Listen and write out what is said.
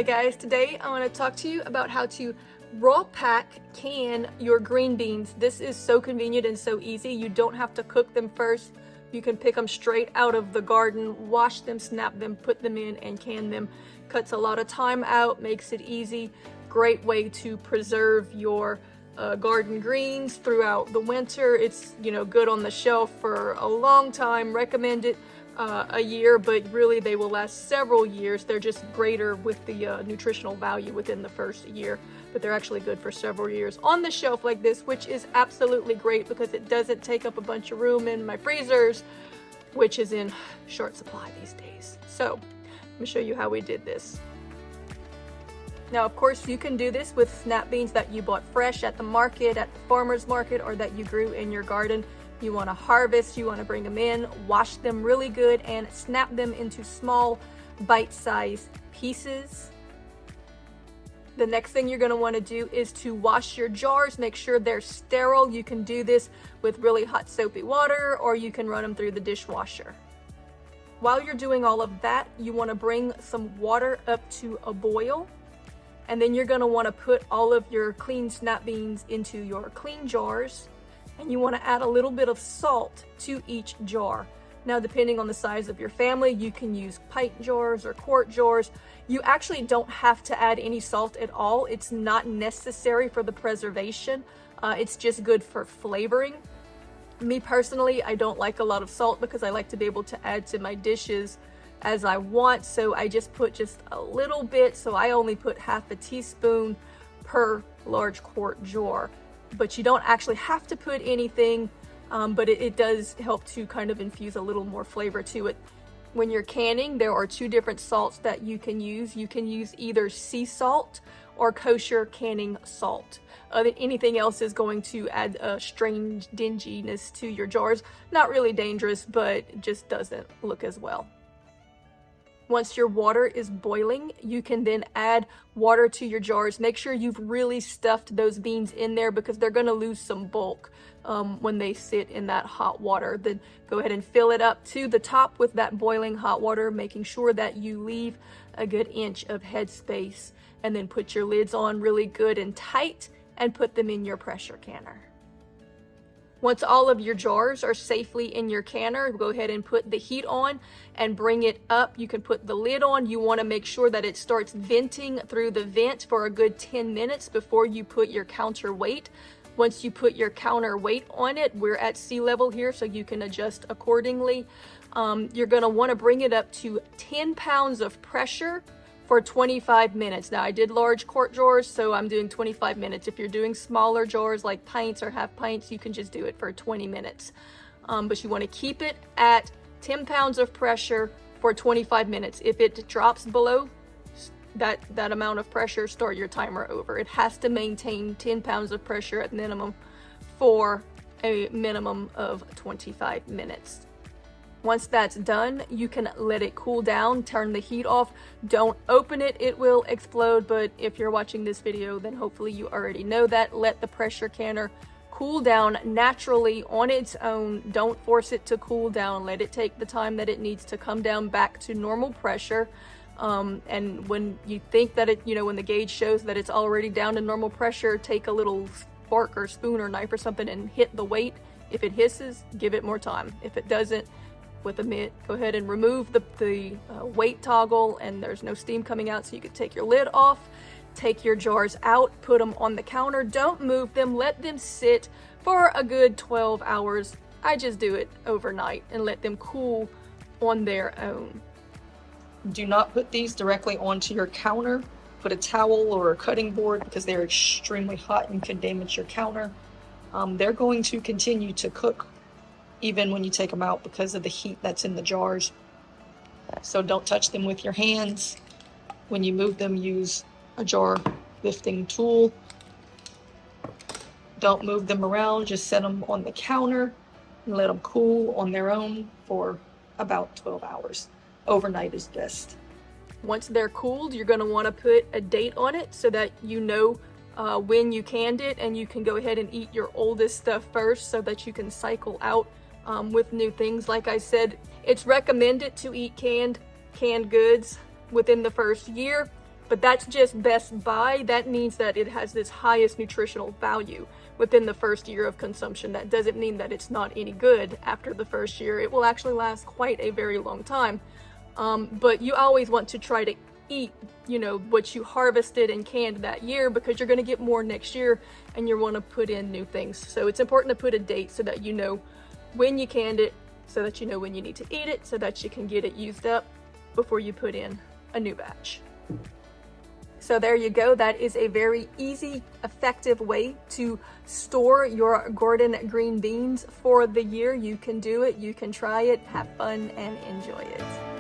Hi guys, today I want to talk to you about how to raw pack can your green beans. This is so convenient and so easy. You don't have to cook them first. You can pick them straight out of the garden, wash them, snap them, put them in and can them. Cuts a lot of time out, makes it easy. Great way to preserve your garden greens throughout the winter. It's, good on the shelf for a long time. Recommend it a year, but really they will last several years. They're just greater with the nutritional value within the first year, but they're actually good for several years on the shelf like this, which is absolutely great because it doesn't take up a bunch of room in my freezers, which is in short supply these days. So let me show you how we did this. Now, of course, you can do this with snap beans that you bought fresh at the market, at the farmer's market, or that you grew in your garden. You want to harvest, you want to bring them in, wash them really good, and snap them into small bite-sized pieces. The next thing you're going to want to do is to wash your jars. Make sure they're sterile. You can do this with really hot soapy water, or you can run them through the dishwasher. While you're doing all of that, you want to bring some water up to a boil. And then you're going to want to put all of your clean snap beans into your clean jars. And you want to add a little bit of salt to each jar. Now, depending on the size of your family, you can use pint jars or quart jars. You actually don't have to add any salt at all. It's not necessary for the preservation. It's just good for flavoring. Me personally, I don't like a lot of salt because I like to be able to add to my dishes as I want, so I just put just a little bit. So I only put half a teaspoon per large quart jar, but you don't actually have to put anything, but it does help to kind of infuse a little more flavor to it. When you're canning, there are two different salts that you can use. You can use either sea salt or kosher canning salt. Anything else is going to add a strange dinginess to your jars. Not really dangerous, but just doesn't look as well. Once your water is boiling, you can then add water to your jars. Make sure you've really stuffed those beans in there because they're going to lose some bulk when they sit in that hot water. Then go ahead and fill it up to the top with that boiling hot water, making sure that you leave a good inch of headspace, and then put your lids on really good and tight and put them in your pressure canner. Once all of your jars are safely in your canner, go ahead and put the heat on and bring it up. You can put the lid on. You want to make sure that it starts venting through the vent for a good 10 minutes before you put your counterweight. Once you put your counterweight on it, we're at sea level here, so you can adjust accordingly. You're going to want to bring it up to 10 pounds of pressure for 25 minutes. Now, I did large quart jars, so I'm doing 25 minutes. If you're doing smaller jars like pints or half pints, you can just do it for 20 minutes. But you want to keep it at 10 pounds of pressure for 25 minutes. If it drops below that amount of pressure, start your timer over. It has to maintain 10 pounds of pressure at minimum for a minimum of 25 minutes. Once that's done, you can let it cool down, turn the heat off. Don't open it, it will explode, but if you're watching this video, then hopefully you already know that. Let the pressure canner cool down naturally on its own. Don't force it to cool down. Let it take the time that it needs to come down back to normal pressure. And when you think that when the gauge shows that it's already down to normal pressure, take a little fork or spoon or knife or something and hit the weight. If it hisses, give it more time. If it doesn't, with a mitt, go ahead and remove the weight toggle, and there's no steam coming out, so you can take your lid off. Take your jars out, put them on the counter. Don't move them. Let them sit for a good 12 hours. I just do it overnight and let them cool on their own. Do not put these directly onto your counter. Put a towel or a cutting board because they're extremely hot and can damage your counter. They're going to continue to cook even when you take them out because of the heat that's in the jars. So don't touch them with your hands. When you move them, use a jar lifting tool. Don't move them around, just set them on the counter and let them cool on their own for about 12 hours. Overnight is best. Once they're cooled, you're going to want to put a date on it so that you know when you canned it, and you can go ahead and eat your oldest stuff first so that you can cycle out with new things. Like I said, it's recommended to eat canned goods within the first year, but that's just best by. That means that it has this highest nutritional value within the first year of consumption. That doesn't mean that it's not any good after the first year. It will actually last quite a very long time. But you always want to try to eat, you know, what you harvested and canned that year, because you're going to get more next year and you want to put in new things. So it's important to put a date so that you know when you canned it, so that you know when you need to eat it, so that you can get it used up before you put in a new batch. So there you go. That is a very easy, effective way to store your garden green beans for the year. You can do it, you can try it, have fun, and enjoy it.